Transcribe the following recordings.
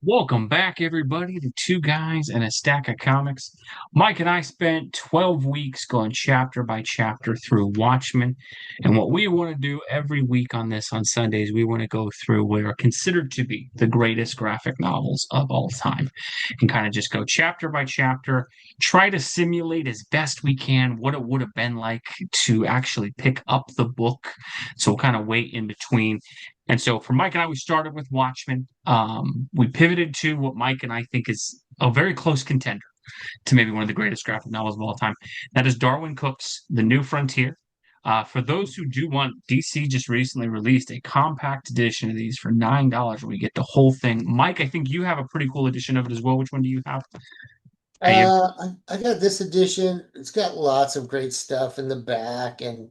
Welcome back, everybody, to Two Guys and a Stack of Comics. Mike and I spent 12 weeks going chapter by chapter through Watchmen. And what we want to do every week on Sundays, we want to go through what are considered to be the greatest graphic novels of all time and kind of just go chapter by chapter, try to simulate as best we can what it would have been like to actually pick up the book. So we'll kind of wait in between. And so for Mike and I, we started with Watchmen. We pivoted to what Mike and I think is a very close contender to maybe one of the greatest graphic novels of all time. That is Darwyn Cooke's The New Frontier. For those who do want, DC just recently released a compact edition of these for $9 where you get the whole thing. Mike, I think you have a pretty cool edition of it as well. Which one do you have? You? I got this edition. It's got lots of great stuff in the back, and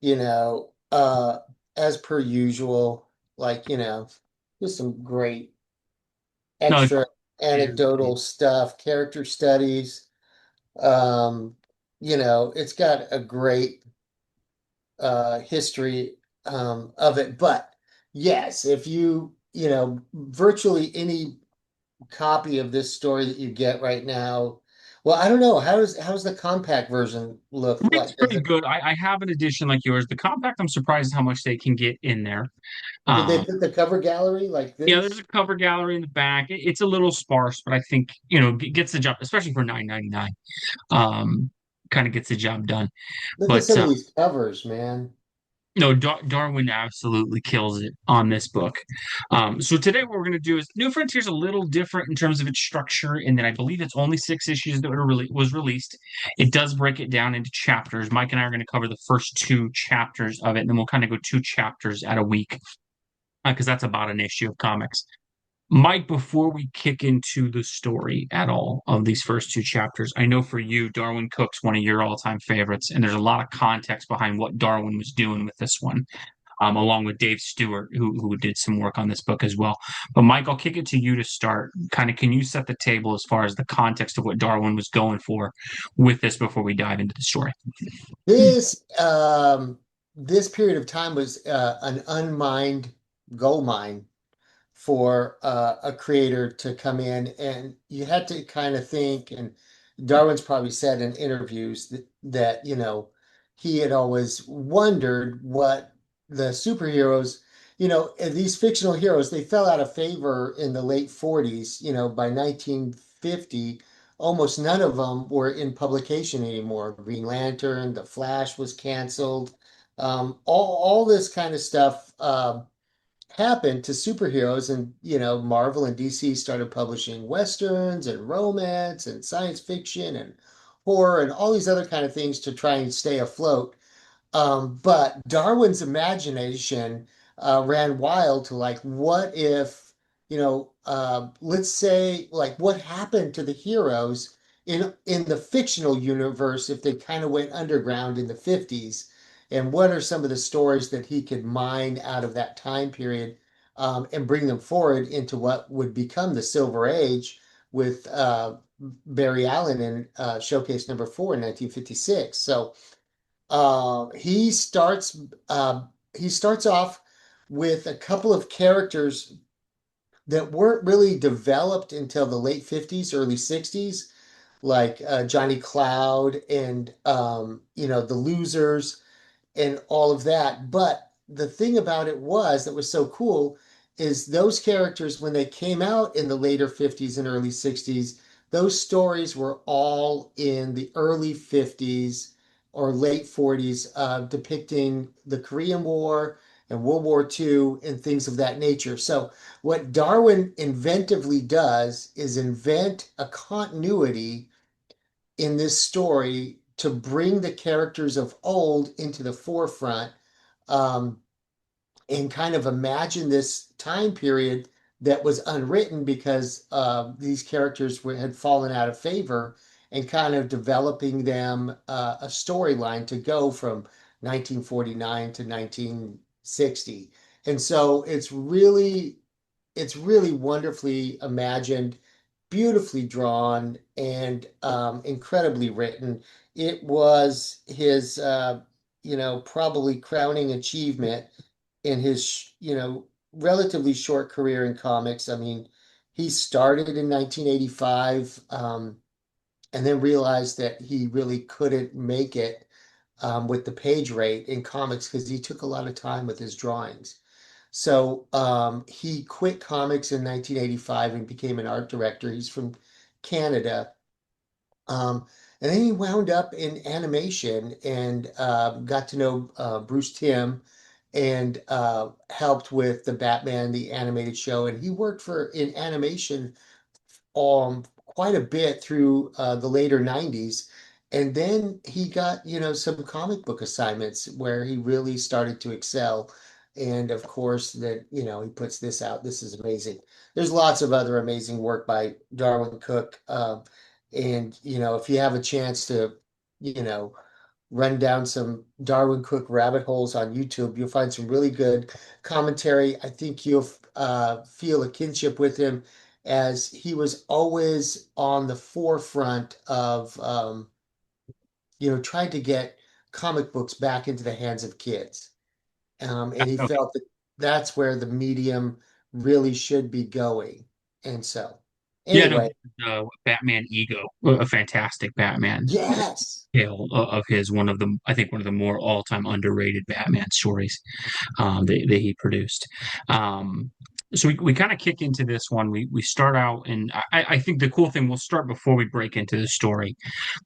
you know, uh, as per usual, just some great No, extra anecdotal stuff, character studies. Um, it's got a great history of it. But yes, if virtually any copy of this story that you get right now. Well, I don't know. How's the compact version look it's like? Does pretty it good. I have an edition like yours. The compact, I'm surprised how much they can get in there. did they Um, put the cover gallery like Yeah, there's this? a cover gallery in the back. It's a little sparse, but I think, gets the job, especially for 9.99. Kind of gets the job done. Look at But some of these covers, man. no, Darwin absolutely kills it on this book. So today what we're going to do is New Frontier's a little different in terms of its structure, and then I believe it's only 6 issues that was released. It does break it down into chapters. Mike and I are going to cover the first two chapters of it, and then we'll kind of go two chapters at a week because that's about an issue of comics. Mike, before we kick into the story at all of these first two chapters, I know for you, Darwyn Cooke's one of your all-time favorites, and there's a lot of context behind what Darwyn was doing with this one, along with Dave Stewart, who did some work on this book as well. But Mike, I'll kick it to you to start. Kind of, can you set the table as far as the context of what Darwyn was going for with this before we dive into the story? This this period of time was an unmined gold mine for a creator to come in, and you had to kind of think, and Darwin's probably said in interviews that he had always wondered what the superheroes, these fictional heroes, they fell out of favor in the late 40s. By 1950, almost none of them were in publication anymore. Green Lantern, The Flash was canceled. All this kind of stuff happened to superheroes, and Marvel and DC started publishing westerns and romance and science fiction and horror and all these other kind of things to try and stay afloat. But Darwin's imagination ran wild to, like, what if, let's say, like, what happened to the heroes in the fictional universe if they kind of went underground in the 50s? And what are some of the stories that he could mine out of that time period, and bring them forward into what would become the Silver Age with Barry Allen in Showcase number 4 in 1956. So uh, he starts he starts off with a couple of characters that weren't really developed until the late 50s, early 60s, like Johnny Cloud and the Losers and all of that. But the thing about it that was so cool is those characters, when they came out in the later 50s and early 60s, those stories were all in the early 50s or late 40s, depicting the Korean War and World War II and things of that nature. So, what Darwin inventively does is invent a continuity in this story to bring the characters of old into the forefront, um, and kind of imagine this time period that was unwritten because these characters had fallen out of favor, and kind of developing them a storyline to go from 1949 to 1960. And so it's really wonderfully imagined, beautifully drawn, and incredibly written. It was his, probably crowning achievement in his, relatively short career in comics. I mean, he started in 1985, and then realized that he really couldn't make it with the page rate in comics because he took a lot of time with his drawings. So he quit comics in 1985 and became an art director. He's from Canada. And then he wound up in animation and got to know Bruce Timm and helped with the Batman, the animated show. And he worked for in animation quite a bit through the later 90s. And then he got, some comic book assignments where he really started to excel. And of course, that, he puts this out. This is amazing. There's lots of other amazing work by Darwyn Cooke. And, if you have a chance to, you know, run down some Darwyn Cooke rabbit holes on YouTube, you'll find some really good commentary. I think you'll feel a kinship with him as he was always on the forefront of, trying to get comic books back into the hands of kids. And he Okay. felt that that's where the medium really should be going. And so, Yeah, no, anyway, Batman Ego, a fantastic Batman yes. tale of his, I think one of the more all-time underrated Batman stories that he produced. Um, so we kind of kick into this one. We start out, and I think the cool thing, we'll start before we break into the story.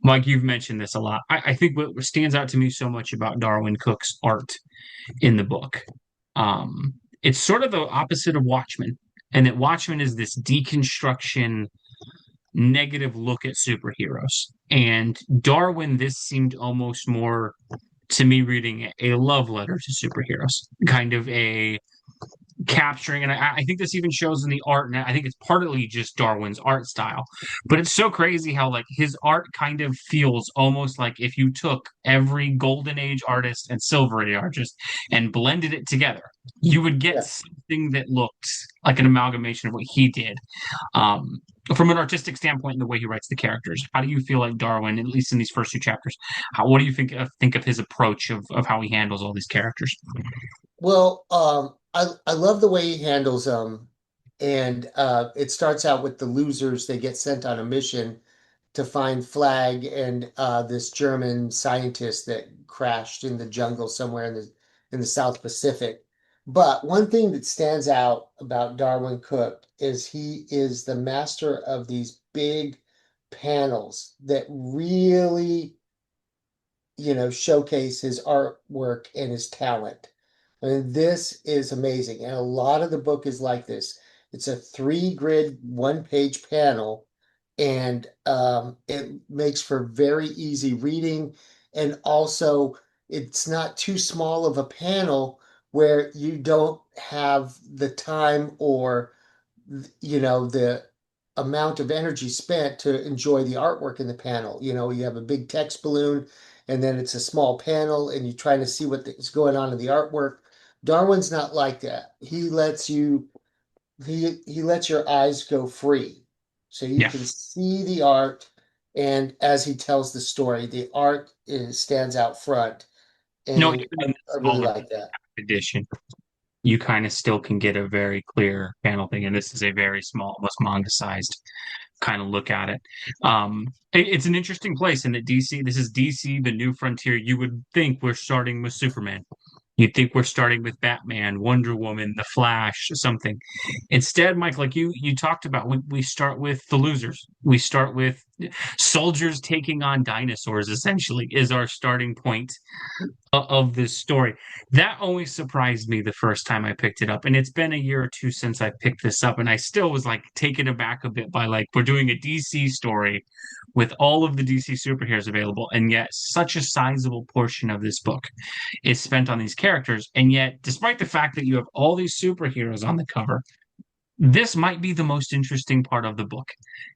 Mike, you've mentioned this a lot. I think what stands out to me so much about Darwyn Cooke's art in the book, it's sort of the opposite of Watchmen, and that Watchmen is this deconstruction negative look at superheroes. And Darwyn, this seemed almost more to me reading a love letter to superheroes, kind of a capturing, and I think this even shows in the art, and I think it's partly just Darwyn's art style, but it's so crazy how like his art kind of feels almost like if you took every golden age artist and silver age artist and blended it together, you would get Yeah. something that looked like an amalgamation of what he did. um, from an artistic standpoint, in the way he writes the characters, how do you feel like Darwyn, at least in these first two chapters, what do you think of his approach of how he handles all these characters? Well, I love the way he handles them. And it starts out with the losers. They get sent on a mission to find Flag and this German scientist that crashed in the jungle somewhere in the South Pacific. But one thing that stands out about Darwyn Cooke is he is the master of these big panels that really, showcase his artwork and his talent. I mean, this is amazing. And a lot of the book is like this. It's a three grid, one page panel, and it makes for very easy reading. And also, it's not too small of a panel where you don't have the time or the amount of energy spent to enjoy the artwork in the panel. You have a big text balloon and then it's a small panel and you're trying to see what is going on in the artwork. Darwyn's not like that. He lets your eyes go free so you Yeah, can see the art, and as he tells the story, the art stands out front, no, and even in the I really smaller like that. edition, you kind of still can get a very clear panel thing. And this is a very small, almost manga sized kind of look at it. It's an interesting place in that DC, this is DC, the new frontier. You would think we're starting with Superman. You'd think we're starting with Batman, Wonder Woman, The Flash, something. Instead, Mike, like you talked about, we start with the losers. We start with soldiers taking on dinosaurs, essentially, is our starting point of this story. That always surprised me the first time I picked it up. And it's been a year or two since I picked this up. And I still was like taken aback a bit by like, we're doing a DC story with all of the DC superheroes available. And yet, such a sizable portion of this book is spent on these characters. And yet, despite the fact that you have all these superheroes on the cover, this might be the most interesting part of the book,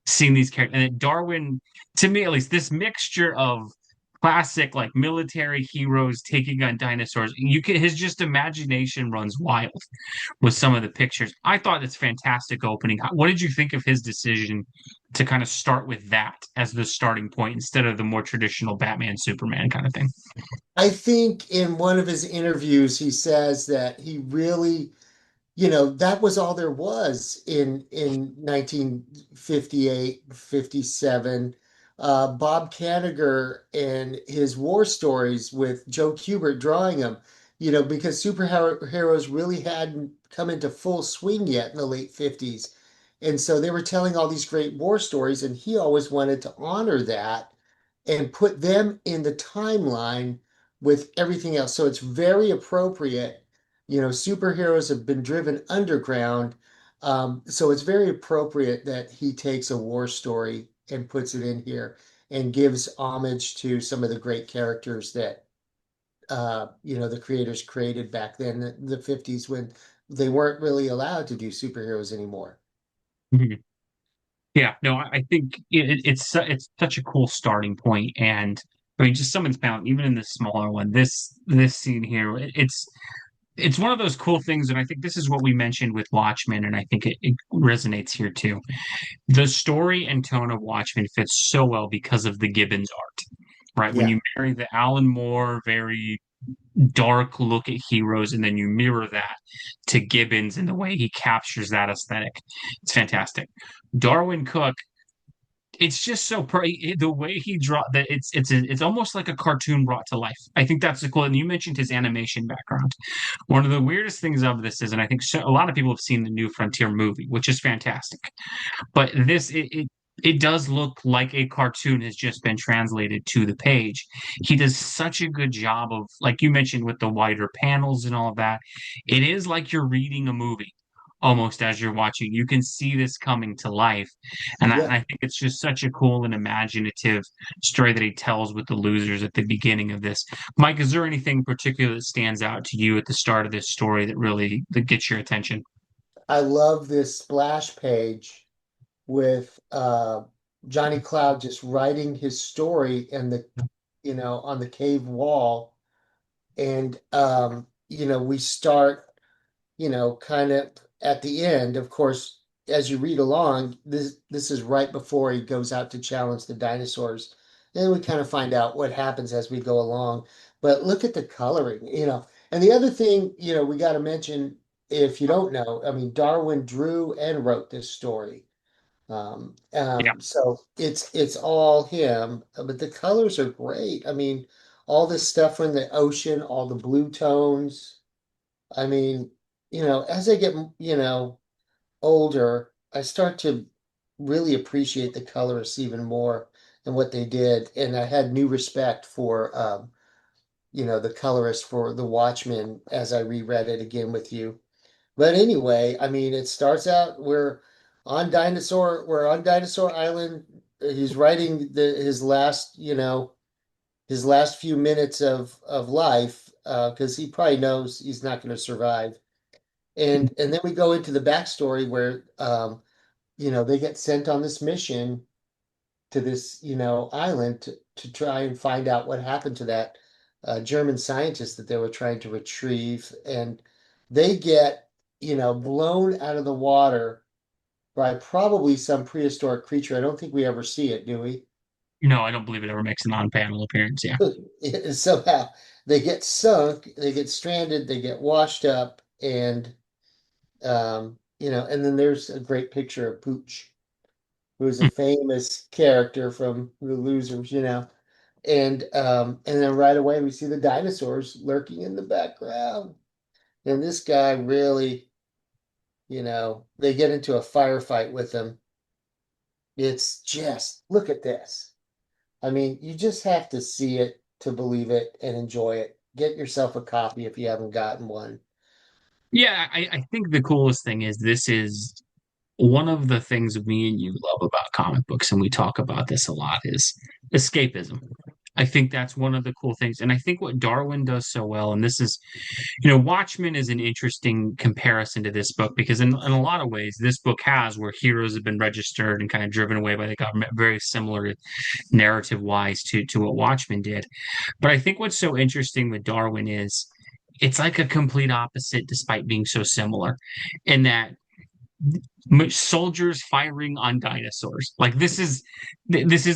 seeing these characters. And Darwyn, to me at least, this mixture of classic like military heroes taking on dinosaurs, his just imagination runs wild with some of the pictures. I thought it's fantastic opening. What did you think of his decision to kind of start with that as the starting point instead of the more traditional Batman Superman kind of thing? I think in one of his interviews, he says that he really that was all there was in 1958, 57. Bob Kanigher and his war stories with Joe Kubert drawing them, because superheroes really hadn't come into full swing yet in the late 50s. And so they were telling all these great war stories, and he always wanted to honor that and put them in the timeline with everything else. So it's very appropriate. Superheroes have been driven underground. So it's very appropriate that he takes a war story and puts it in here and gives homage to some of the great characters that, the creators created back then in the 50s when they weren't really allowed to do superheroes anymore. Mhm. Yeah, no, I think it's such a cool starting point, and I mean, just someone's found even in this smaller one, this scene here, it's one of those cool things, and I think this is what we mentioned with Watchmen, and I think it resonates here too. The story and tone of Watchmen fits so well because of the Gibbons art, right? When Yeah. you marry the Alan Moore very dark look at heroes, and then you mirror that to Gibbons and the way he captures that aesthetic, it's fantastic. Darwyn Cooke, it's just so the way he draw that it's almost like a cartoon brought to life. I think that's the cool. And you mentioned his animation background. One of the weirdest things of this is, and I think a lot of people have seen the New Frontier movie, which is fantastic. But it does look like a cartoon has just been translated to the page. He does such a good job of, like you mentioned, with the wider panels and all of that. It is like you're reading a movie almost as you're watching. You can see this coming to life. And Yeah. I think it's just such a cool and imaginative story that he tells with the losers at the beginning of this. Mike, is there anything particular that stands out to you at the start of this story that really that gets your attention? I love this splash page with Johnny Cloud just writing his story and on the cave wall. And we start, kind of at the end. Of course, as you read along, this is right before he goes out to challenge the dinosaurs. And we kind of find out what happens as we go along. But look at the coloring, And the other thing, we got to mention, if you don't know, I mean, Darwin drew and wrote this story. Yeah. So it's all him, but the colors are great. I mean, all this stuff from the ocean, all the blue tones. I mean, as I get, older, I start to really appreciate the colorists even more and what they did. And I had new respect for, the colorist for The Watchmen as I reread it again with you. But anyway, I mean, it starts out we're on Dinosaur Island. He's writing his last few minutes of life, because he probably knows he's not going to survive. And then we go into the backstory where they get sent on this mission to this, island to try and find out what happened to that German scientist that they were trying to retrieve. And they get, blown out of the water by probably some prehistoric creature. I don't think we ever see it, do we? No, I don't believe it ever makes an on-panel appearance. Yeah. Somehow they get sunk, they get stranded, they get washed up, and then there's a great picture of Pooch, who's a famous character from The Losers, and then right away we see the dinosaurs lurking in the background. And this guy really, they get into a firefight with him. It's just, look at this. I mean, you just have to see it to believe it and enjoy it. Get yourself a copy if you haven't gotten one. Yeah, I think the coolest thing is this is one of the things me and you love about comic books, and we talk about this a lot, is escapism. I think that's one of the cool things. And I think what Darwin does so well, and this is, Watchmen is an interesting comparison to this book because in a lot of ways, this book has where heroes have been registered and kind of driven away by the government, very similar narrative wise to what Watchmen did. But I think what's so interesting with Darwin is it's like a complete opposite despite being so similar in that soldiers firing on dinosaurs. Like this is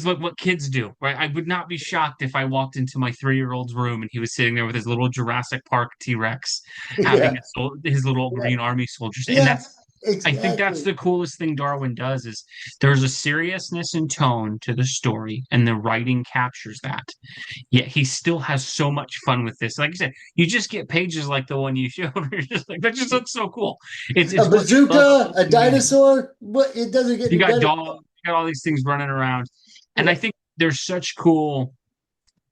what kids do, right? I would not be shocked if I walked into my 3-year-old's room and he was sitting there with his little Jurassic Park T-Rex having Yeah. his little Yeah. green army soldiers. And Yeah. that's I think that's Exactly. the coolest thing Darwin does is there's a seriousness and tone to the story, and the writing captures that. Yet he still has so much fun with this. Like I said, you just get pages like the one you showed. Where you're just like, that just looks so cool. A It's what you love bazooka, about a humanity. dinosaur. What? It doesn't get You any got better. dogs, you got all these things running around, and I Yeah. think there's such cool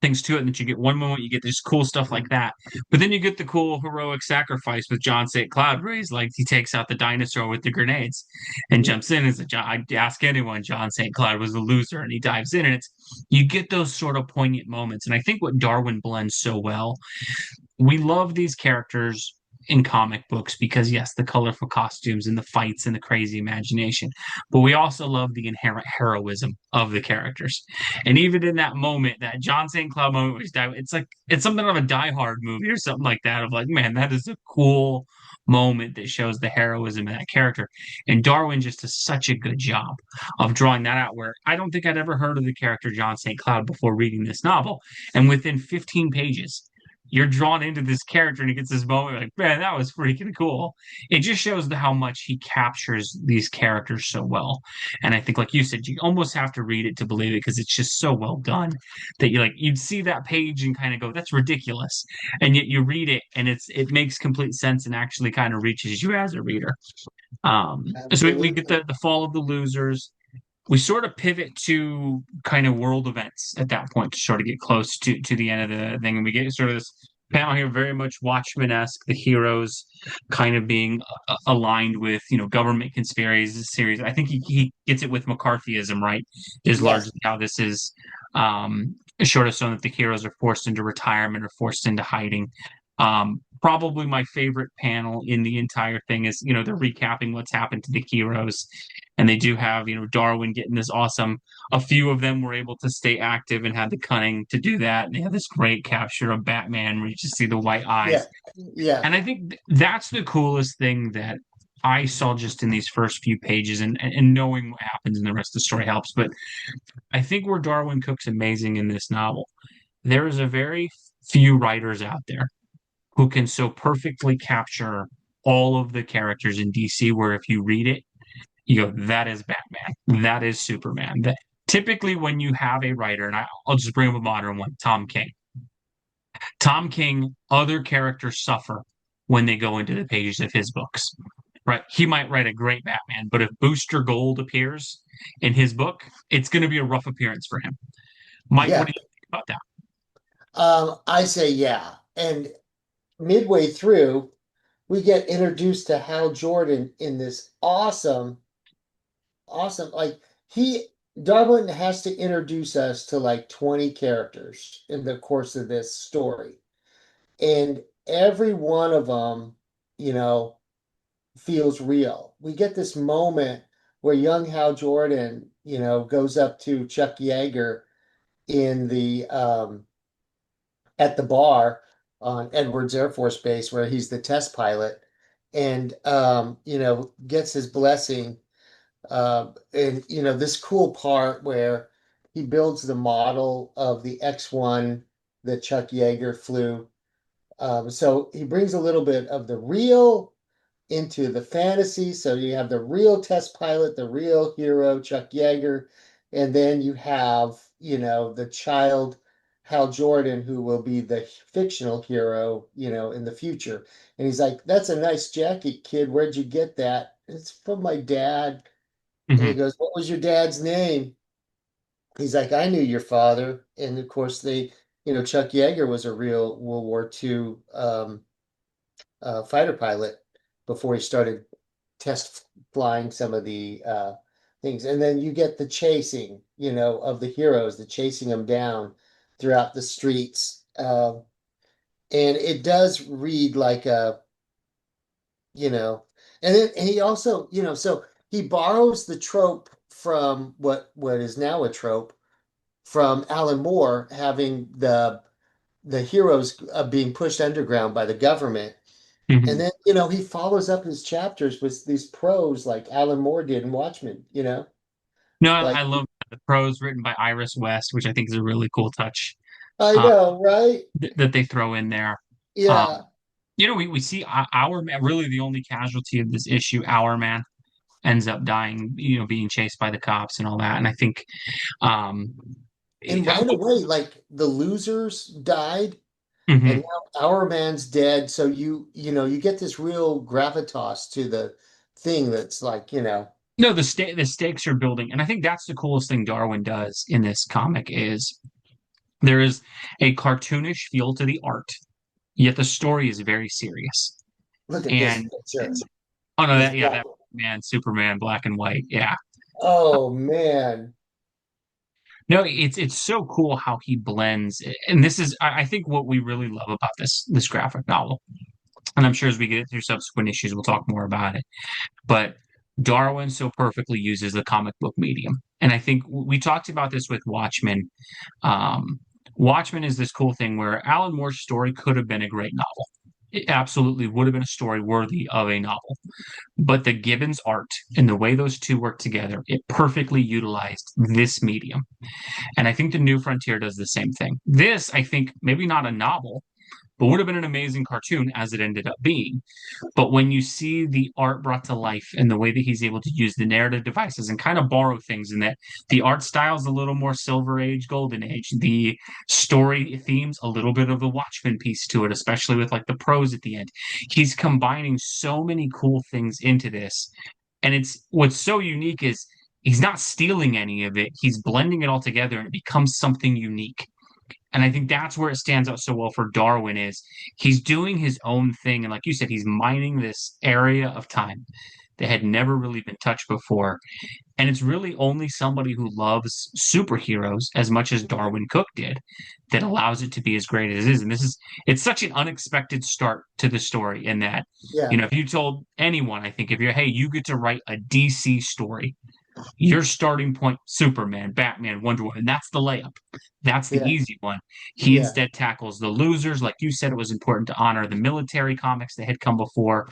things to it. And that you get one moment, you get this cool stuff like that, but then you get the cool heroic sacrifice with John St. Cloud, where he's like he takes out the dinosaur with the grenades and Yeah. jumps in. As a I ask anyone, John St. Cloud was a loser, and he dives in, and it's you get those sort of poignant moments. And I think what Darwin blends so well, we love these characters in comic books because yes, the colorful costumes and the fights and the crazy imagination, but we also love the inherent heroism of the characters. And even in that moment, that John St. Cloud moment where he's dying, it's like it's something of a Die Hard movie or something like that. Of like, man, that is a cool moment that shows the heroism of that character. And Darwin just does such a good job of drawing that out. Where I don't think I'd ever heard of the character John St. Cloud before reading this novel, and within 15 pages you're drawn into this character and he gets this moment like, man, that was freaking cool. It just shows how much he captures these characters so well. And I think, like you said, you almost have to read it to believe it because it's just so well done that you like you'd see that page and kind of go, that's ridiculous. And yet you read it and it makes complete sense and actually kind of reaches you as a reader. So we get Absolutely. the fall of the losers. We sort of pivot to kind of world events at that point to sort of get close to the end of the thing, and we get sort of this panel here very much Watchmen-esque, the heroes kind of being aligned with government conspiracies series. I think he gets it with McCarthyism, right? Is Yes. largely how this is sort of so that the heroes are forced into retirement or forced into hiding. Probably my favorite panel in the entire thing is they're recapping what's happened to the heroes, and they do have Darwyn getting this awesome. A few of them were able to stay active and had the cunning to do that. And they have this great capture of Batman where you just see the white Yeah. eyes. Yeah. And I think that's the coolest thing that I saw just in these first few pages, and knowing what happens in the rest of the story helps. But I think where Darwyn Cooke's amazing in this novel, there is a very few writers out there who can so perfectly capture all of the characters in DC where if you read it, you go, that is Batman. That is Superman. That typically when you have a writer, and I'll just bring up a modern one, Tom King. Tom King, other characters suffer when they go into the pages of his books. Right? He might write a great Batman, but if Booster Gold appears in his book, it's going to be a rough appearance for him. Mike, what Yeah. do you think about that? I say yeah. And midway through, we get introduced to Hal Jordan in this awesome, like he Darwin has to introduce us to like 20 characters in the course of this story. And every one of them, you know, feels real. We get this moment where young Hal Jordan, goes up to Chuck Yeager in the at the bar on Edwards Air Force Base where he's the test pilot and gets his blessing. And this cool part where he builds the model of the X-1 that Chuck Yeager flew. So he brings a little bit of the real into the fantasy. So you have the real test pilot, the real hero, Chuck Yeager, and then you have, the child Hal Jordan, who will be the fictional hero, in the future. And he's like, "That's a nice jacket, kid. Where'd you get that?" "It's from my dad." And he Mm-hmm. goes, "What was your dad's name?" He's like, "I knew your father." And of course, Chuck Yeager was a real World War II fighter pilot before he started test flying some of the things. And then you get the chasing, of the heroes, the chasing them down throughout the streets. And it does read like you know, and then and he also, so he borrows the trope from what is now a trope from Alan Moore having the heroes being pushed underground by the government And Mhm. then, he follows up his chapters with these prose like Alan Moore did in Watchmen. No, Like, I love the prose written by Iris West, which I think is a really cool touch I uh, know, right? that they throw in there. Um, Yeah. we see our man, really the only casualty of this issue, our man, ends up dying, being chased by the cops and all that. And I think, um, And I, right away, like the losers died, and mhm. now our man's dead. So you get this real gravitas to the thing that's like, No, the stakes are building, and I think that's the coolest thing Darwin does in this comic is there is a cartoonish feel to the art, yet the story is very serious. look at this And picture oh no, with that man, Superman, black and white, yeah. oh man. No, it's so cool how he blends, and this is I think what we really love about this graphic novel. And I'm sure as we get through subsequent issues, we'll talk more about it. But Darwin so perfectly uses the comic book medium. And I think we talked about this with Watchmen. Watchmen is this cool thing where Alan Moore's story could have been a great novel. It absolutely would have been a story worthy of a novel. But the Gibbons art and the way those two work together, it perfectly utilized this medium. And I think the New Frontier does the same thing. This, I think, maybe not a novel, but would have been an amazing cartoon as it ended up being. But when you see the art brought to life and the way that he's able to use the narrative devices and kind of borrow things in that the art style is a little more Silver Age, Golden Age, the story themes, a little bit of the Watchmen piece to it, especially with like the prose at the end. He's combining so many cool things into this. And it's what's so unique is he's not stealing any of it. He's blending it all together and it becomes something unique. And I think that's where it stands out so well for Darwin is he's doing his own thing. And like you said, he's mining this area of time that had never really been touched before. And it's really only somebody who loves superheroes as much as Darwyn Cooke did that allows it to be as great as it is. And it's such an unexpected start to the story in that, Yeah. if you told anyone, I think if you're, hey, you get to write a DC story, your starting point, Superman, Batman, Wonder Woman. That's the layup. That's the Yeah. easy one. He Yeah. instead tackles the losers. Like you said, it was important to honor the military comics that had come before.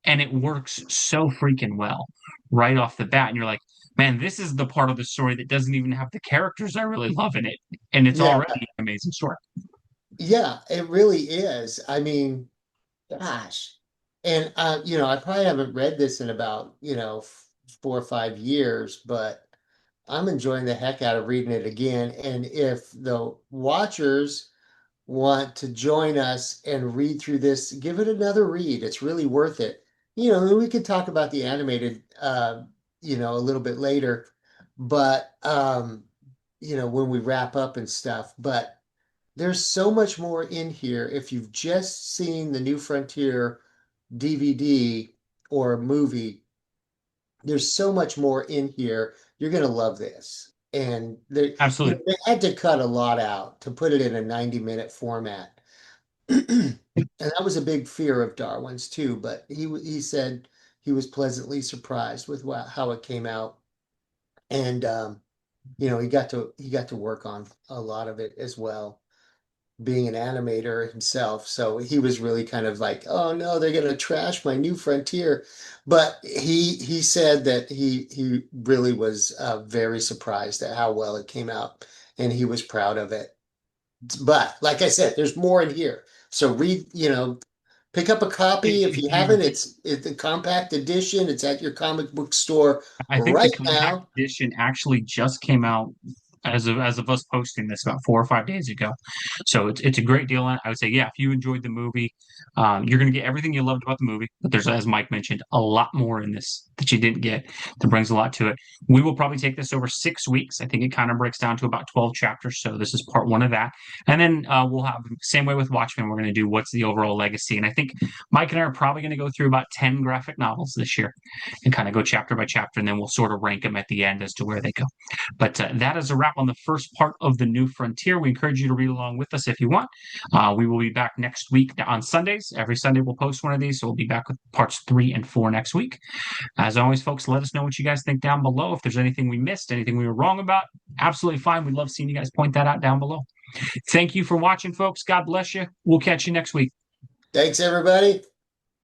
And it works so freaking well right off the bat. And you're like, man, this is the part of the story that doesn't even have the characters I really love in it. And it's Yeah. already an amazing story. Yeah, it really is. I mean, gosh. And I probably haven't read this in about, 4 or 5 years, but I'm enjoying the heck out of reading it again. And if the watchers want to join us and read through this, give it another read. It's really worth it. And we could talk about the animated, a little bit later, but, when we wrap up and stuff. But there's so much more in here. If you've just seen the New Frontier DVD or movie, there's so much more in here. You're going to love this. And Absolutely. they had to cut a lot out to put it in a 90-minute format. And that was a big fear of Darwin's too, but he said he was pleasantly surprised with how it came out. And he got to work on a lot of it as well, being an animator himself. So he was really kind of like, oh no, they're gonna trash my New Frontier. But he said that he really was very surprised at how well it came out, and he was proud of it. But like I said, there's more in here. So read, pick up a copy if If you you haven't. It's a compact edition. It's at your comic book store I think the right compact now. edition actually just came out as of us posting this about 4 or 5 days ago. So it's a great deal. I would say, yeah, if you enjoyed the movie, you're going to get everything you loved about the movie. But there's, as Mike mentioned, a lot more in this that you didn't get that brings a lot to it. We will probably take this over 6 weeks. I think it kind of breaks down to about 12 chapters. So this is part one of that. And then we'll have same way with Watchmen. We're going to do what's the overall legacy. And I think Mike and I are probably going to go through about 10 graphic novels this year and kind of go chapter by chapter. And then we'll sort of rank them at the end as to where they go. But that is a wrap on the first part of the New Frontier. We encourage you to read along with us if you want. We will be back next week on Sundays. Every Sunday we'll post one of these, so we'll be back with parts 3 and 4 next week. As always, folks, let us know what you guys think down below. If there's anything we missed, anything we were wrong about, absolutely fine. We'd love seeing you guys point that out down below. Thank you for watching, folks. God bless you. We'll catch you next week. Thanks, everybody.